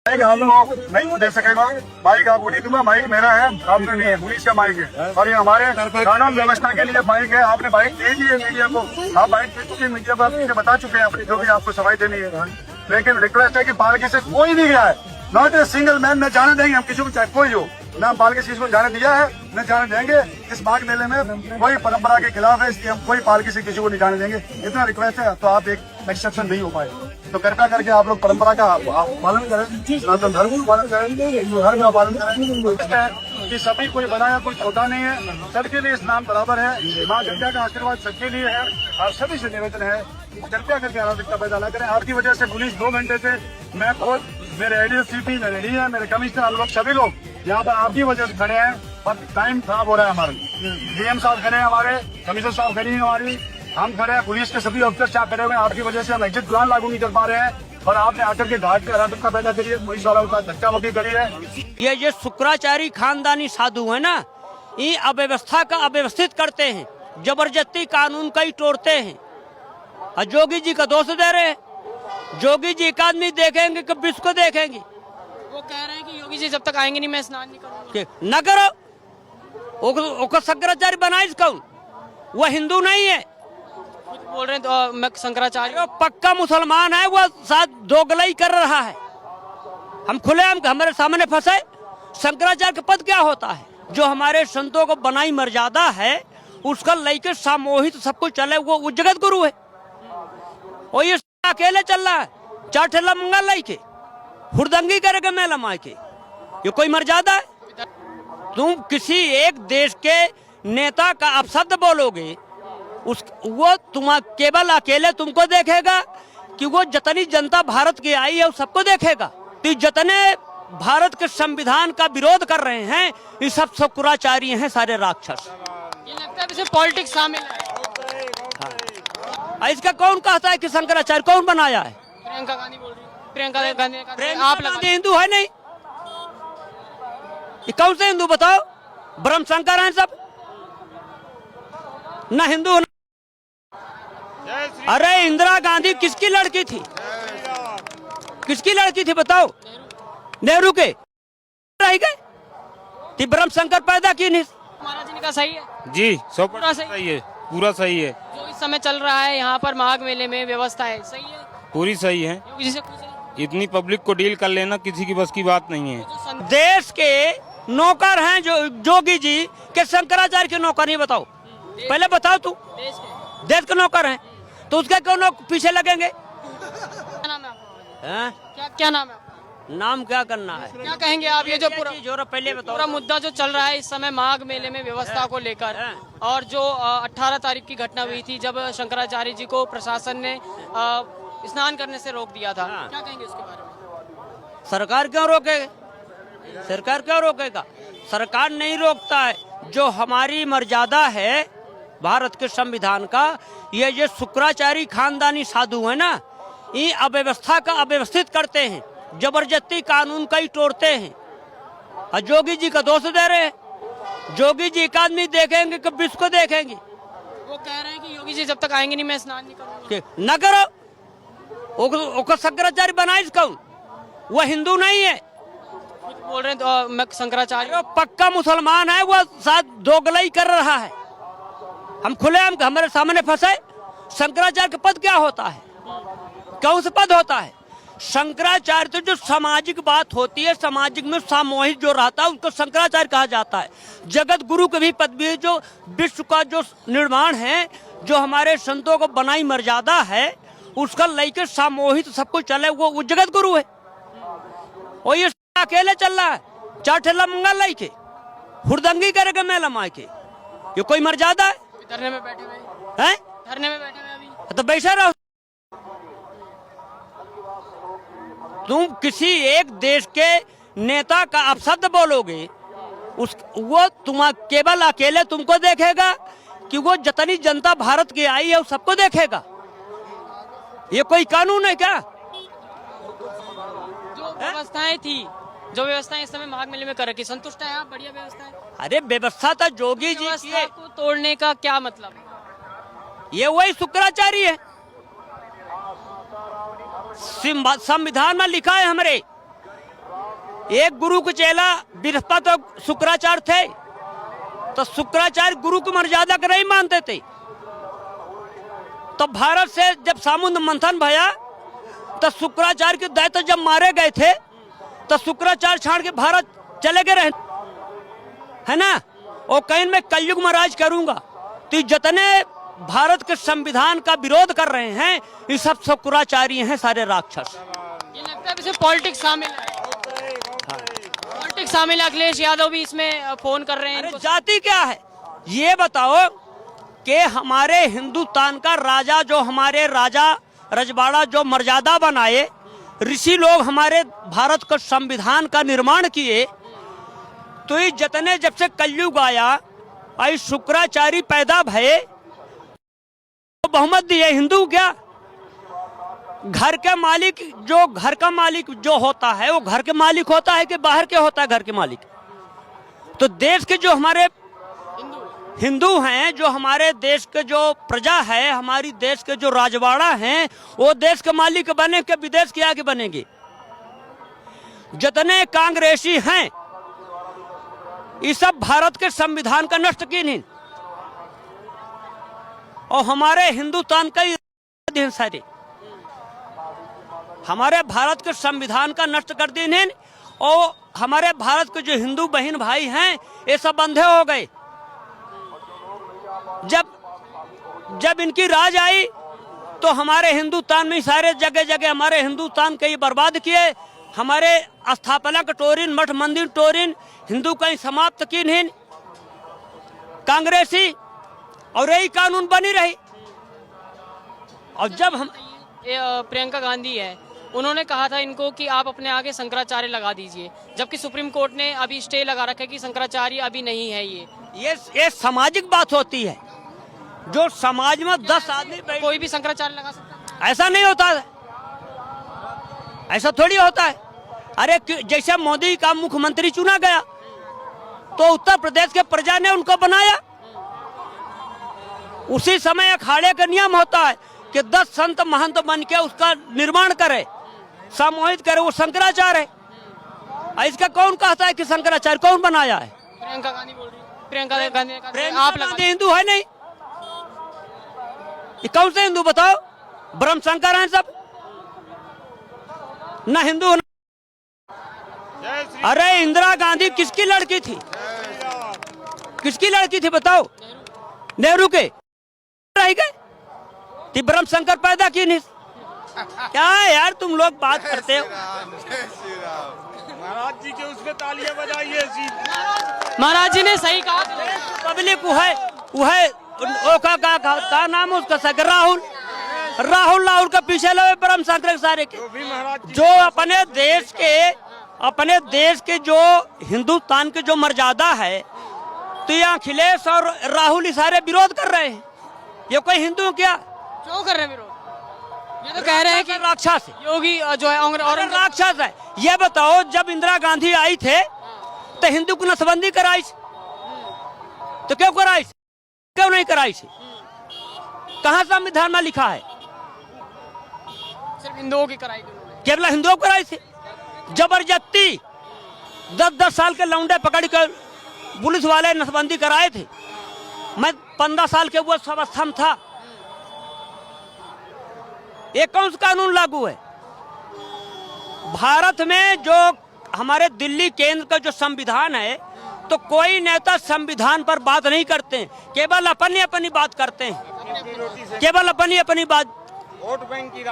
Mic हम लोग नहीं दे सकेगा। माइक आपको नहीं दूंगा, माइक मेरा है, आपका नहीं है, पुलिस का माइक है और ये हमारे कानून व्यवस्था के लिए माइक है। आपने माइक दे दी है मीडिया को, आप माइक दे चुके, मीडिया को आप बता चुके हैं अपनी जो भी आपको सफाई देनी है। लेकिन रिक्वेस्ट है कि पालकी से कोई नहीं गया है, नॉट ए सिंगल मैन। न जाने देंगे हम किसी को, चाहे कोई हो, न पालकी से किसी को जाने दिया है न जाने देंगे। इस माघ मेले में कोई परंपरा के खिलाफ है, इसलिए हम कोई पालकी से किसी को नहीं जाने देंगे। इतना रिक्वेस्ट है, तो आप एक एक्सेप्शन नहीं हो पाए, तो कृपया करके आप लोग परंपरा का पालन करें, सनातन धर्म का पालन करें, हिंदू धर्म का पालन करें। कि सभी कोई बनाया कोई छोटा नहीं है, सबके लिए इस्लाम बराबर है। माँ गंगा का आशीर्वाद सबके लिए है और सभी से निवेदन है कृपया करके अराजकता पैदा न करें। आपकी वजह से पुलिस 2 घंटे से, मैं खुद, मेरे एडीएसपी, मेरे डी मेरे कमिश्नर, हम लोग सभी लोग यहाँ पर आपकी वजह से खड़े हैं और टाइम खराब हो रहा है हमारा। डीएम साहब खड़े हैं, हमारे कमिश्नर साहब खड़ी है, हमारी हम खड़े हैं, पुलिस के सभी अफसर चाह खड़े हुए हैं। आपकी वजह से हम एग्जिट प्लान लागू नहीं कर पा रहे हैं और आपने आकर के घाट पे अराजकता पैदा करी है, पुलिस वालों का धक्का मुक्की करी है। ये शुक्राचारी खानदानी साधु है ना, ये अव्यवस्था का अव्यवस्थित करते हैं, जबरदस्ती कानून का ही तोड़ते हैं और जोगी जी का दोष दे रहे हैं। जोगी जी एक आदमी देखेंगे कि विश्व को देखेंगे। वो कह रहे हैं कि योगी जी जब तक आएंगे नहीं मैं स्नान नहीं करूंगा। न करो, शंकराचार्य बनाइस कौन? वह हिंदू नहीं है, बोल रहे हैं तो मैं शंकराचार्य पक्का मुसलमान है, वह साथ दोगलाई कर रहा है। हम खुले हमारे सामने फंसे। शंकराचार्य का पद क्या होता है? जो हमारे संतों को बनाई मर्यादा है उसका लेके सामूहिक सब कुछ चले, वो जगत गुरु है। और ये अकेले चल रहा है, 4 ठेला मंगल लेके हुरदंगी करेगा मेला माँ के, ये कोई मर्यादा है? तुम किसी एक देश के नेता का अपशब्द बोलोगे, वो तुम केवल अकेले तुमको देखेगा कि वो जितनी जनता भारत की आई है वो सबको देखेगा। तो जितने भारत के संविधान का विरोध कर रहे हैं ये सब शुक्राचार्य हैं, सारे राक्षस। ये लगता है इसमें पॉलिटिक्स शामिल है। इसका कौन कहता है कि शंकराचार्य कौन बनाया है? प्रियंका गांधी बोल रही है। प्रियंका गांधी आप हिंदू है नहीं, ये कौन से हिंदू बताओ? ब्रह्म शंकर हैं सब, ना हिंदू ना। अरे इंदिरा गांधी किसकी लड़की थी? किसकी लड़की थी बताओ? नेहरू के रह गए, ब्रह्म शंकर पैदा की नहीं। महाराज जी ने कहा सही है जी, 100% सही सही है, पूरा सही है। जो इस समय चल रहा है यहाँ पर माघ मेले में व्यवस्था है सही है, पूरी सही है। योगी जी से पूछे इतनी पब्लिक को डील कर लेना किसी की बस की बात नहीं है। देश के नौकर हैं जो जोगी जी के शंकराचार्य के नौकर नहीं? बताओ पहले बताओ, तू देश के नौकर हैं तो उसके क्यों लोग पीछे लगेंगे? क्या नाम है आपका? हैं? क्या नाम है? नाम क्या करना है? क्या कहेंगे आप? ये जो पूरा पहले बताओ। पूरा मुद्दा जो चल रहा है इस समय माघ मेले में व्यवस्था को लेकर, और जो 18 तारीख की घटना हुई थी जब शंकराचार्य जी को प्रशासन ने स्नान करने से रोक दिया था, क्या कहेंगे उसके बारे में? सरकार क्यों रोकेगा? सरकार क्यों रोकेगा? सरकार नहीं रोकता है। जो हमारी मर्यादा है भारत के संविधान का, ये शुक्राचारी खानदानी साधु है ना, ये अव्यवस्था का अव्यवस्थित करते हैं, जबरदस्ती कानून का ही तोड़ते हैं और जोगी जी का दोष दे रहे हैं। जोगी जी एक आदमी देखेंगे कि विश्व को देखेंगे। वो कह रहे हैं कि योगी जी जब तक आएंगे नहीं मैं स्नान नहीं करूंगा। न करो, शंकराचार्य बनाइस कौन? वह हिंदू नहीं है, बोल रहे हैं तो मैं शंकराचार्य पक्का मुसलमान है, वह साथ दोगलाई कर रहा है। हम खुले हमारे सामने फंसे। शंकराचार्य का पद क्या होता है? कौन सा पद होता है? शंकराचार्य तो जो सामाजिक बात होती है, सामाजिक में सामूहिक जो रहता है उसको शंकराचार्य कहा जाता है। जगत गुरु की भी पदवी, जो विश्व का जो निर्माण है, जो हमारे संतों को बनाई मर्यादा है उसका लेके सामूहिक सब कुछ चले, वो जगत गुरु है। और ये अकेले चल रहा है, 4 ठेला मंगल लेके हुरदंगी करेगा मेला माँ के, ये कोई मर्यादा है? धरने में बैठे हुए हैं? धरने में बैठे हुए अभी तो बैठा रहो। तुम किसी एक देश के नेता का अपशब्द बोलोगे, वो तुम केवल अकेले तुमको देखेगा कि वो जितनी जनता भारत की आई है वो सबको देखेगा। ये कोई कानून है क्या? जो व्यवस्थाएं थी, जो व्यवस्थाएं इस समय माघ मेले में कर रखी, संतुष्ट है आप? बढ़िया व्यवस्था है। अरे व्यवस्था तो जोगी जी व्यवस्था को तोड़ने का क्या मतलब है? ये वही शुक्राचार्य है। संविधान में लिखा है हमारे एक गुरु के चेला बृहस्पति और शुक्राचार्य थे, तो शुक्राचार्य गुरु की मर्यादा को नहीं मानते थे। तो भारत से जब समुद्र मंथन भया तो शुक्राचार्य के दैत्य जब मारे गए थे तो शुक्राचार्य छाड़ के भारत चले गए रहे, है ना। और कहीं मैं कलयुग में राज करूंगा, तो जितने भारत के संविधान का विरोध कर रहे हैं ये सब शुक्राचार्य हैं, सारे राक्षस। ये लगता है इसमें पॉलिटिक्स शामिल है, पॉलिटिक्स शामिल है। अखिलेश यादव भी इसमें फोन कर रहे हैं। अरे जाति क्या है ये बताओ कि हमारे हिंदुस्तान का राजा, जो हमारे राजा रजवाड़ा जो मर्यादा बनाए, ऋषि लोग हमारे भारत का संविधान का निर्माण किए, तो ये जितने जब से कलयुग आया आई शुक्राचार्य पैदा भये, तो बहुमत दिए हिंदू। क्या घर के मालिक, जो घर का मालिक जो होता है वो घर के मालिक होता है कि बाहर के होता है घर के मालिक? तो देश के जो हमारे हिंदू हैं, जो हमारे देश के जो प्रजा है, हमारी देश के जो राजवाड़ा हैं, वो देश के मालिक बने के विदेश के आगे बनेंगे। जितने कांग्रेसी हैं ये सब भारत के संविधान का नष्ट किए नहीं, और हमारे हिंदुस्तान का ही सारे हमारे भारत के संविधान का नष्ट कर दिए नहीं, और हमारे भारत के जो हिंदू बहन भाई हैं ये सब अंधे हो गए। जब इनकी राज आई तो हमारे हिंदुस्तान में सारे जगह जगह हमारे हिंदुस्तान के ये बर्बाद किए, हमारे स्थापना का टोरिन, मठ मंदिर टोरिन, हिंदू कहीं समाप्त की नहीं, कांग्रेसी, और यही कानून बनी रही। और जब हम प्रियंका गांधी है, उन्होंने कहा था इनको कि आप अपने आगे शंकराचार्य लगा दीजिए, जबकि सुप्रीम कोर्ट ने अभी स्टे लगा रखा है कि शंकराचार्य अभी नहीं है। ये सामाजिक बात होती है, जो समाज में 10 आदमी कोई भी शंकराचार्य लगा सकता है? ऐसा नहीं होता है, ऐसा थोड़ी होता है। अरे जैसे मोदी का मुख्यमंत्री चुना गया तो उत्तर प्रदेश के प्रजा ने उनको बनाया, उसी समय अखाड़े का नियम होता है कि 10 संत महंत बन के उसका निर्माण करे, सामूहिक करे, वो शंकराचार्य है। इसका कौन कहता है कि शंकराचार्य कौन बनाया है? प्रियंका गांधी बोल रही है। प्रियंका गांधी आप गांधी हिंदू है नहीं? ये कौन से हिंदू बताओ? ब्रह्म शंकर हैं सब, ना हिंदू ना। अरे इंदिरा गांधी किसकी लड़की थी? किसकी लड़की थी बताओ? नेहरू के रह गए, ब्रह्म शंकर पैदा की नहीं। क्या यार तुम लोग बात करते हो? महाराज जी के उसमें तालियां बजाइए। महाराज जी ने सही कहा। पब्लिक वो का नाम उसका सकर राहुल का पीछे लगे ब्रह्म शंकर सारे के, जो अपने देश के जो हिंदुस्तान के जो मर्यादा है, तो ये अखिलेश और राहुल सारे विरोध कर रहे हैं। ये कोई हिंदू क्या? क्यों कर रहे हैं विरोध? ये तो कह रहे हैं कि राक्षस है योगी जो है और राक्षस है। ये बताओ जब इंदिरा गांधी आई थे तो हिंदू की नसबंदी कराई, तो क्यों कराई, क्यों नहीं कराई? कहाँ संविधान में लिखा है? सिर्फ हिंदुओं की कराई, केवल हिंदुओं को कराई थी। जबरदस्ती 10-10 साल के लौंडे पकड़ कर पुलिस वाले नसबंदी कराए थे। मैं 15 साल के वो अवस्था में था। ये कौन सा कानून लागू है? भारत में जो हमारे दिल्ली केंद्र का जो संविधान है, तो कोई नेता संविधान पर बात नहीं करते, केवल अपनी बात करते हैं, केवल अपनी बात, वोट बैंक की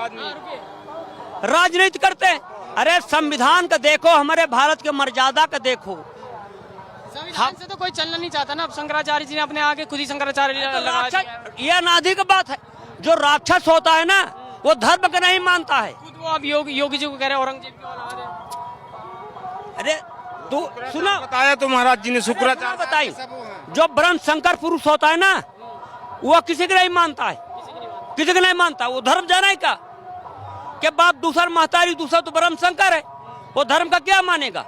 राजनीति करते हैं। अरे संविधान का देखो, हमारे भारत के मर्यादा का देखो। संविधान से तो कोई चलना नहीं चाहता ना। अब शंकराचार्य जी ने अपने आगे खुद ही शंकराचार्य लगा दिया। ये अनादि की बात है। जो राक्षस होता है ना, वो धर्म का नहीं मानता है। खुद वो अब योगी जी को कह रहे हैं औरंगजेब की औलाद है। अरे तू सुनो, बताया तो महाराज जी ने शुक्राचार्य बताई, जो ब्रह्म शंकर पुरुष होता है ना, वो किसी को नहीं मानता है, किसी को नहीं मानता। वो धर्म जाना का कि बाप दूसरा महतारी दूसरा तो ब्रह्म शंकर है, वो धर्म का क्या मानेगा?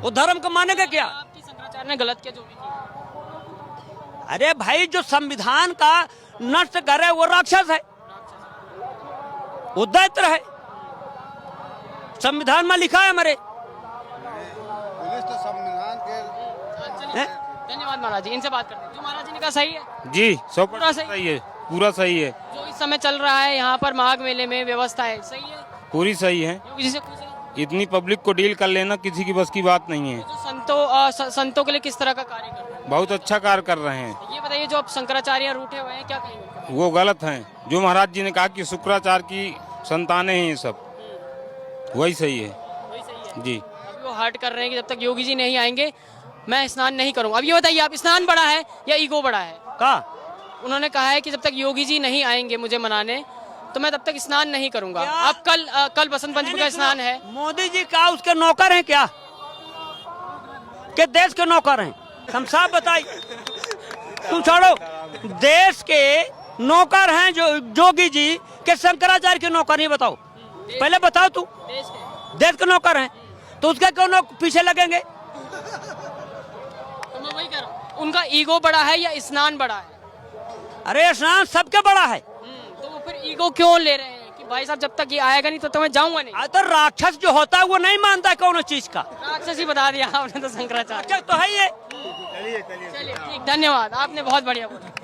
वो धर्म का मानेगा क्या? आपकी शंकराचार्य ने गलत किया जो भी किया। अरे भाई जो संविधान का नष्ट करे वो राक्षस है, वो दैत्य है। संविधान में लिखा है हमारे धन्यवाद महाराज जी, इनसे बात करते हैं। जो महाराज जी ने कहा सही है, जी 100% पूरा सही? सही है, पूरा सही है, जो इस समय चल रहा है यहाँ पर माघ मेले में व्यवस्था है, सही है? पूरी सही है। योगी जी से पूछे इतनी पब्लिक को डील कर लेना किसी की बस की बात नहीं है। जो संतों के लिए किस तरह का कार्य कर रहे हैं, बहुत अच्छा कार्य कर रहे हैं। ये बताइए। जो अब शंकराचार्य रूठे हुए हैं, क्या कहेंगे? वो गलत हैं। जो महाराज जी ने कहा कि शुक्राचार्य की संतानें हैं ये सब, वही सही है। वही सही है। जी अभी वो हर्ट कर रहे हैं कि जब तक योगी जी नहीं आएंगे मैं स्नान नहीं करूंगा। अब ये बताइए, आप स्नान बड़ा है या ईगो बड़ा है? का उन्होंने कहा है कि जब तक योगी जी नहीं आएंगे मुझे मनाने तो मैं तब तक स्नान नहीं करूंगा। क्या? अब कल बसंत पंचमी का स्नान है। मोदी जी का उसके नौकर हैं क्या, के देश के नौकर हैं? हम साफ बताइए। तुम छोड़ो, देश के नौकर हैं जो जोगी जी के शंकराचार्य के नौकर नहीं? बताओ पहले, बताओ तू। देश के नौकर हैं तो उसके क्यों पीछे लगेंगे? तो मैं वही कह रहा हूँ, उनका ईगो बड़ा है या स्नान बड़ा है? अरे स्नान सबके बड़ा है। तो वो फिर ईगो क्यों ले रहे हैं कि भाई साहब जब तक ये आएगा नहीं तो मैं जाऊंगा नहीं? तो राक्षस जो होता है वो नहीं मानता कौन चीज का। राक्षस ही बता दिया आपने तो, शंकराचार्य। राक्षस तो है ही है। चलिए ठीक, धन्यवाद, आपने बहुत बढ़िया बोला।